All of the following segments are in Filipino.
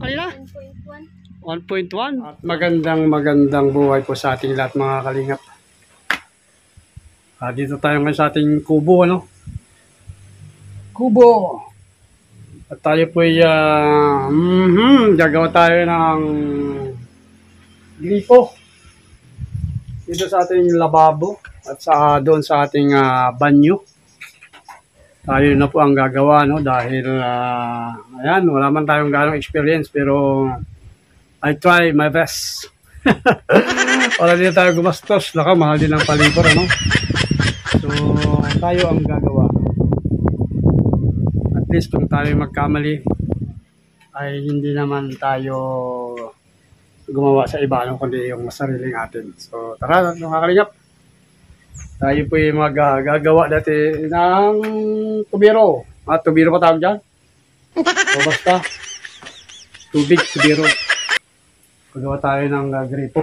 Kanina? 1.1. Magandang buhay po sa ating lahat mga kalingap. Dito tayo ngayon sa ating kubo, ano? Kubo! At tayo po ay gagawa tayo ng gripo dito sa ating lababo at doon sa ating banyo. Tayo na po ang gagawa, no? Dahil ayan, wala man tayong ganong experience pero I try my best. Wala din tayo gumastos. Naka, mahal din ang palibor, ano? So, tayo ang gagawa. At least kung tayo magkamali, ay hindi naman tayo gumawa sa iba, ano, kundi yung masariling atin. So, tara, mga kalingap. Tayo po yung gagawa dati ng tubiro. Tubiro pa tawag dyan? O basta, tubig, tubiro. Pagawa tayo ng gripo.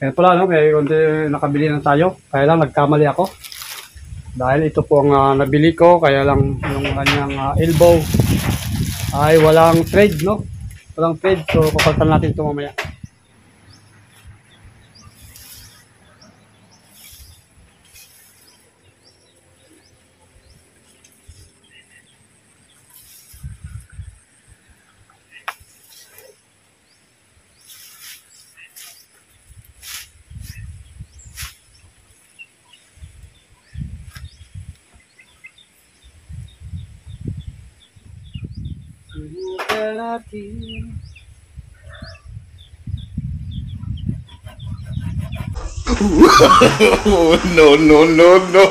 Kaya pala, no? Kaya konti nakabili na tayo. Kaya lang, nagkamali ako. Dahil ito po ang nabili ko. Kaya lang, yung kanyang elbow ay walang thread, no? Walang thread. So, papalitan natin ito mamaya. Subukan natin. No, no, no, no.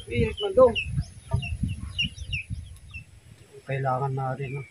Spirit man daw. Kailangan natin, no?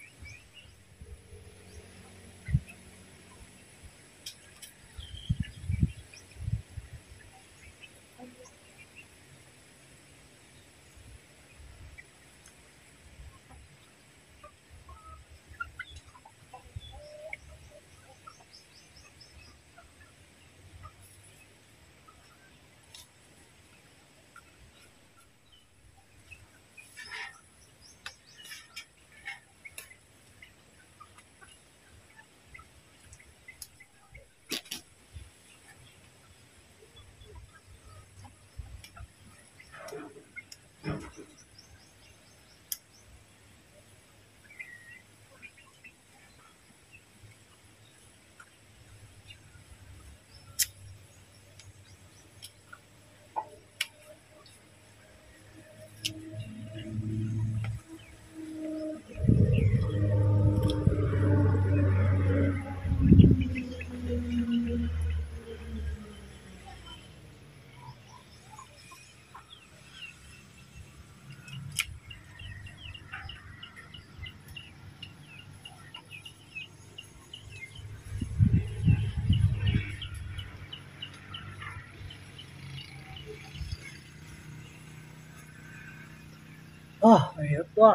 Mahirap to .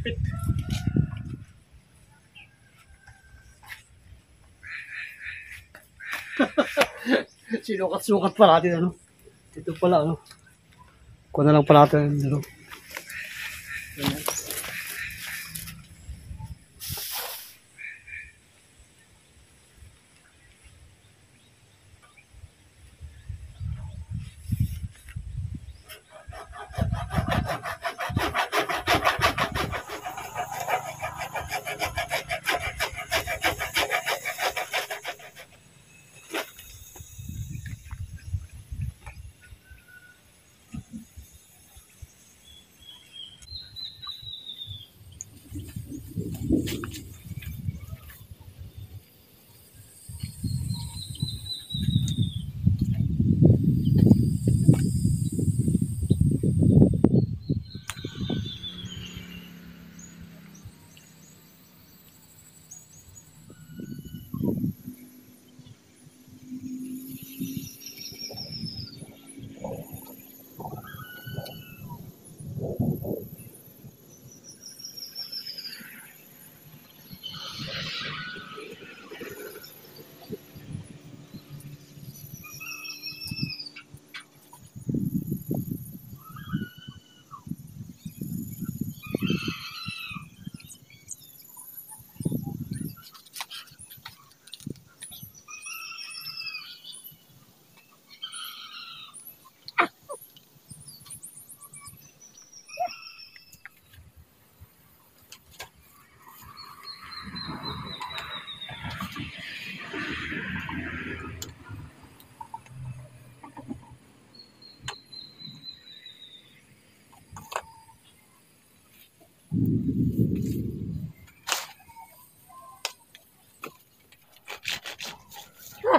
higpit. Sinukat-sukat pa natin, ano. Ito pala, ano. Kuha na lang pala natin, ano. Ayan.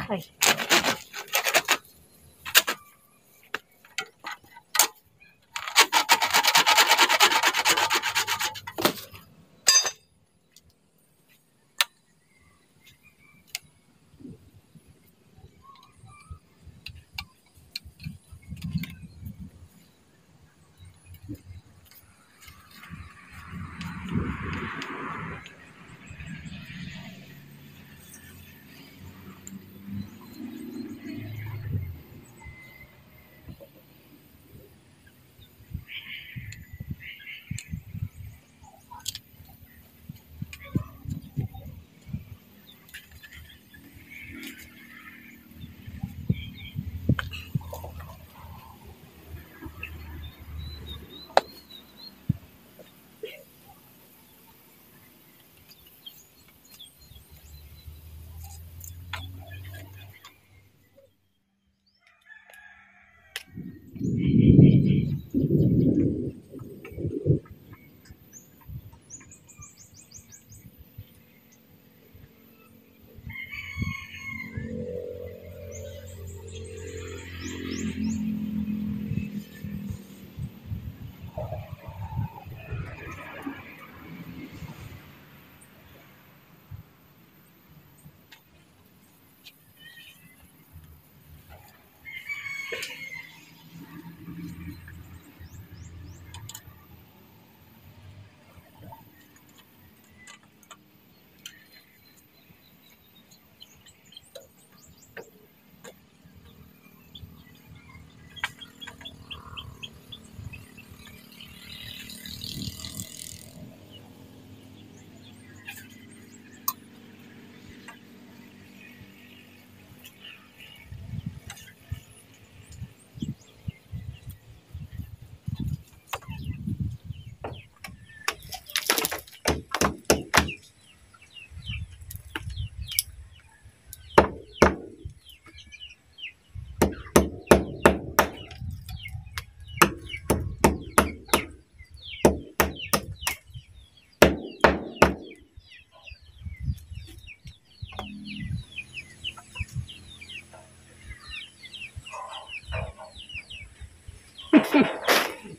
Ay.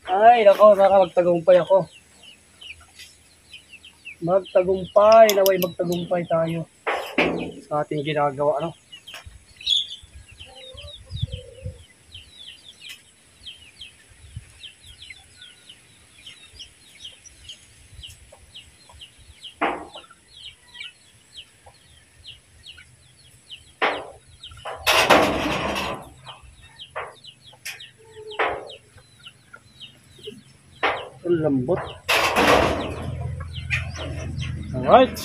Ay, nako, magtagumpay ako. Magtagumpay, naway magtagumpay tayo sa ating ginagawa, ano? lambot. Alright.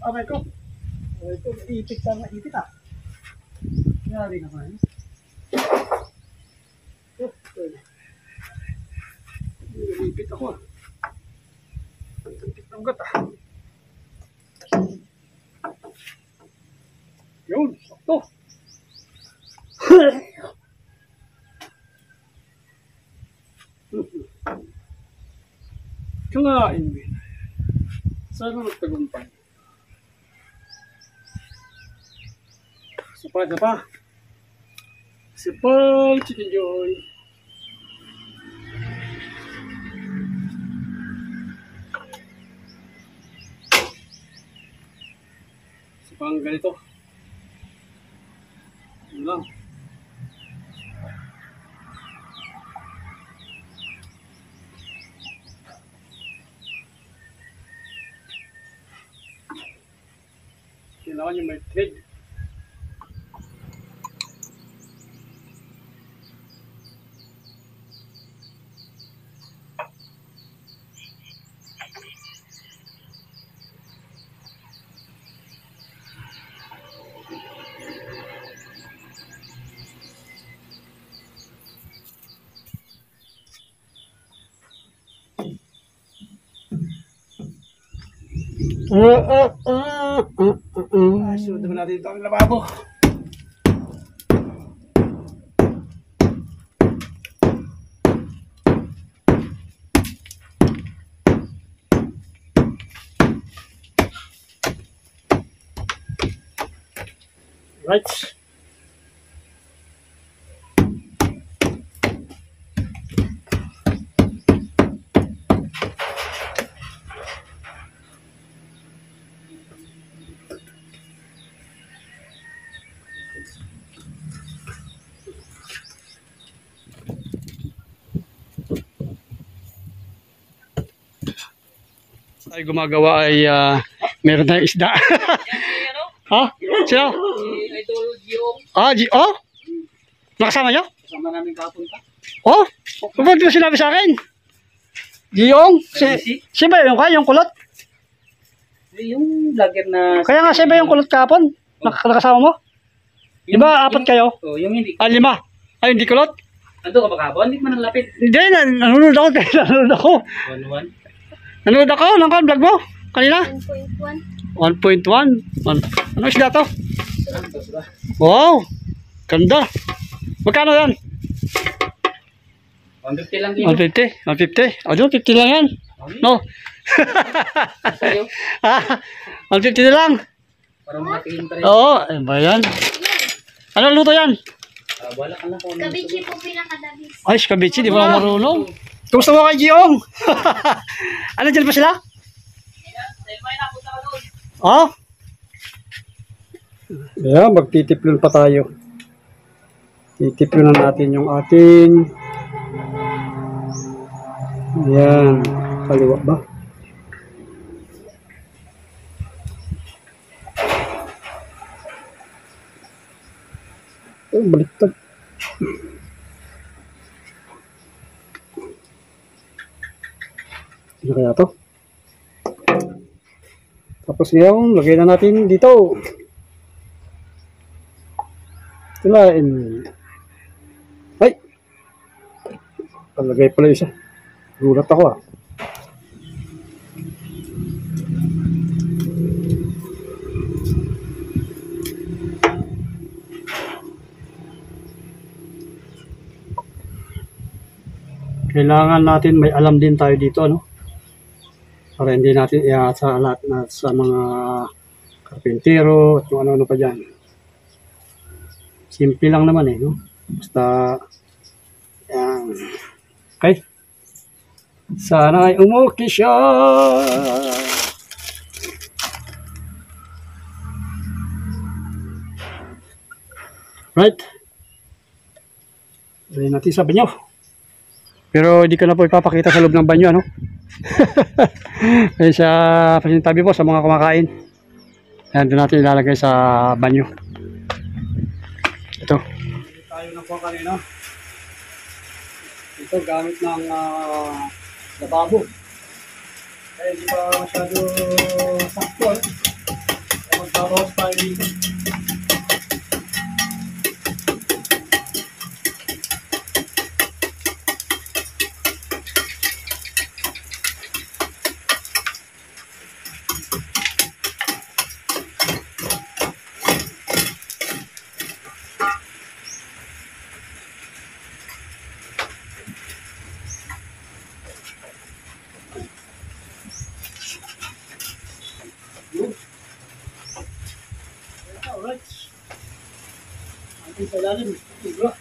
Aray ko. Aray ko, ipit ka na ipit ah. Yari ka pa eh. Ipit ako ah. Ang ipit ng gat ah. Yun, sakto. Kalain mo yun. Sana magtagumpay. Isa pa. Sipal, Chicken Joy. Isa pang ganito. Yun lang. Kailangan yung may thread. Sunod naman natin ito ang lababo. Right. Ay gumagawa ay meron tayong isda. Ha? Sino? Idol Giong. Oh? Nakasama niyo? Kasama namin kapunta. Oh? Bakit mo sinabi sa akin? Giyong? Si ba yung kulot? Yung vlogger na... Kaya nga siya ba yung kulot kapon? Nakasama mo? Di ba apat kayo? Oo, yung hindi. 5. Ay, hindi kulot? Ando ka ba kapon? Hindi ko man naglapit. Hindi, nanonood ako. Nanonood ako ng vlog mo kanina? 1.1. Ano isda to? Wow! Ganda. Magkano yan? 150 lang yun. 150? 150? O, 50 lang yan. No? Sa'yo? 150 na lang. Para makatingin pa rin. Oo, ay ba yan? Ano luto yan? Wala ka na po. Kabichi po pinakadabis. Ay, kabichi, di ba marunong? Kumusta mo kay Giong? Ano, dyan pa sila? Dahil may napunta ka doon. Oh? Yeah, magtitiplon pa tayo. Titiplon na natin yung ating... Yan. Kaliwa ba? Oh, baliktad. Ano kaya to? Tapos ngayon, lagay na natin dito. Tulain. Ay! Palagay pala isa. Gulat ako ah. kailangan natin may alam din tayo dito, ano? Para hindi natin sa lahat na sa mga karpintero at kung ano-ano pa dyan. Simple lang naman eh, no? Basta, yan. Okay? Sana ay umuki siya. Right? Dali natin sa banyo. Pero hindi ko na po ipapakita sa loob ng banyo, ano? Kaya sa pasintabi po sa mga kumakain. Ayan, doon natin ilalagay sa banyo. Ito. Tayo na po kanina. Ito gamit ng lababo. Kaya hindi pa masyado sakto. Magbabawas tayo dito. Alright. Ating sa ilalim. Tigro.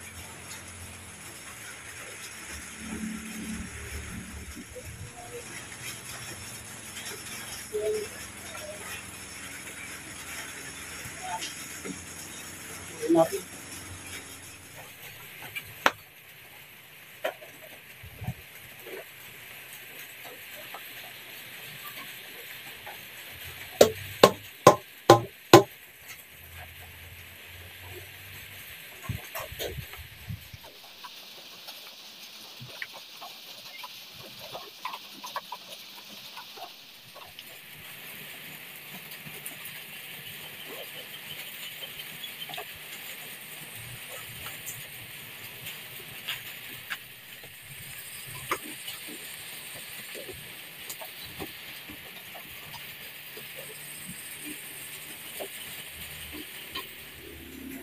Natin.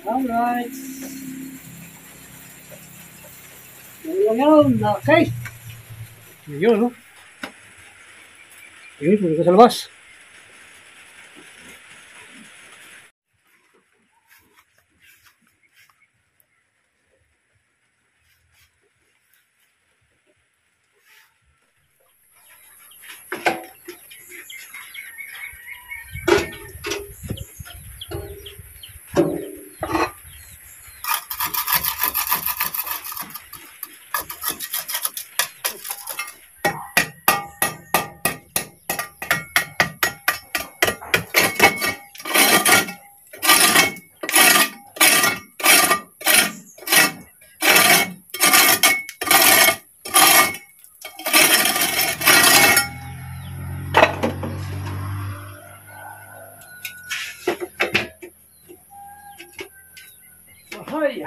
Alright. Yun. Okay. Yun, no? Yun, punta ka sa labas. Ay,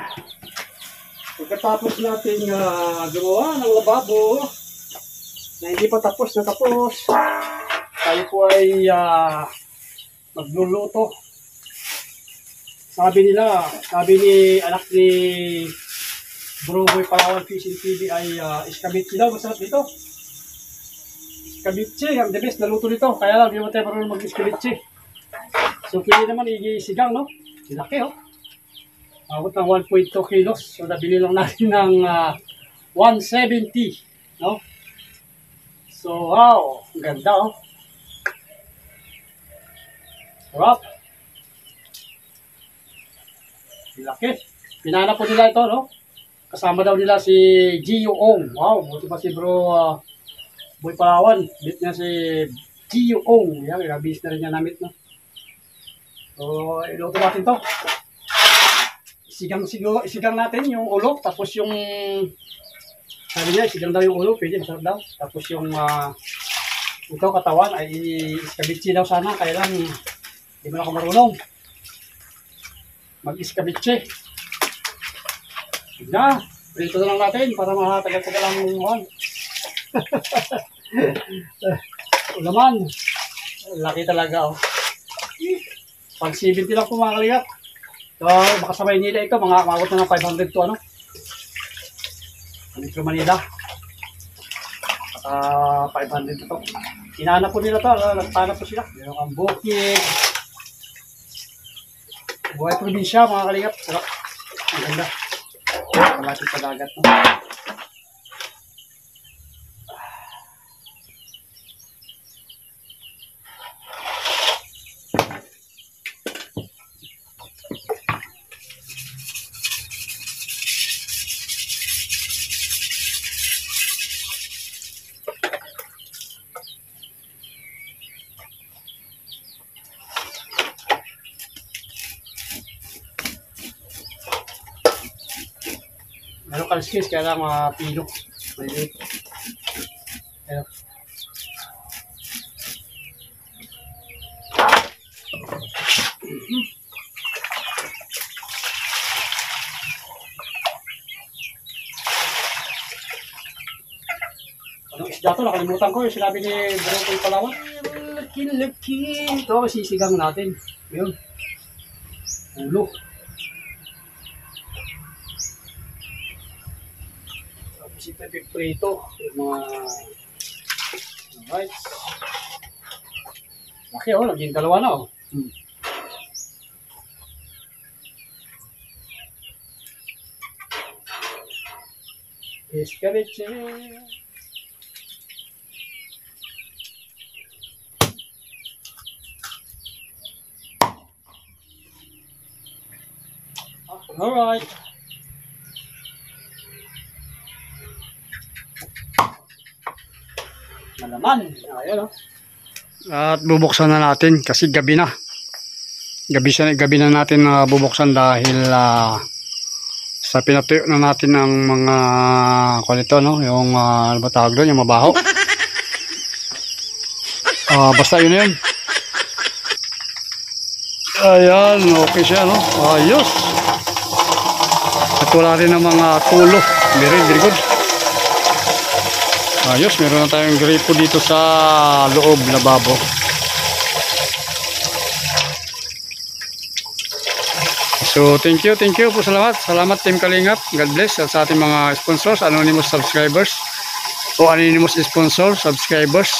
pagkatapos natin gumawa ng lababo na hindi pa tapos na tapos, tayo po ay magluluto. Sabi ni anak ni Broboy Palawan Fishing TV ay iskabitsi daw, masarap dito. Iskabitsi, ang the best na luto nito, kaya lang hindi mo tayo marunong mag-iskabitsi. So pili naman igisigang, no? Laki, oh. Abot ng 1.2 kilos. So, nabili lang natin ng 170. No? So, wow. Ang ganda, oh. Sarap. Laki. Pinanap po nila ito, no? Kasama daw nila si Gio Ong. Wow. Buti pa si bro Boy Palawan. Bit niya si Gio Ong. Yan, ilabis na rin niya namit, no? So, iluto natin to. Isigang natin yung ulo, tapos yung sabi niya, isigang daw yung ulo, pwede, masarap daw. Tapos yung ito, katawan, ay iskabitsi daw sana, kaya lang, hindi mo na ako marunong mag-iskabitsi. Na, prito na lang natin para makatagal-tagal lang yung muhan. Ulaman, laki talaga, oh. Pag 70 lang po mga kalingap. So, baka sa Maynila ito, mga umabot na ng 500 to ano. Metro Manila. nasa 500 ito. Hinanap po nila to, nagtanap po sila. Meron kang bukid. Buhay probinsya, mga kalingap. Sarap. Ang ganda. Malapit sa dagat, no? Meron kaliskis, kaya lang mga pilo. Maliit. Ayan. Anong isda to? Nakalimutan ko. Yung sinabi ni Bro Palawan. Laki-laki. Ito, sisigang natin. Yun. Ulo. Tapos ito piprito. Yung mga... Alright. Laki oh. Naging dalawa na oh. Escaleche. Alright. Malaman. Ayan o. At bubuksan na natin kasi gabi na. Gabi na natin bubuksan dahil sa pinatuyo na natin ng mga kulito, no? Yung ano ba tawag doon? Yung mabaho. Basta yun yun. Ayan, okay siya, no? Ayos. At wala rin ng mga tulo. Very good. Ayos, meron na tayong gripo dito sa loob, lababo. So, thank you po, salamat Team Kalingap. God bless at sa ating mga sponsors, anonymous subscribers o anonymous sponsors, subscribers,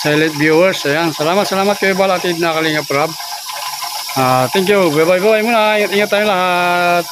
silent viewers. Ayan, salamat kayo balatid na Kalingap Rob. Thank you, bye muna, ingat tayo lahat.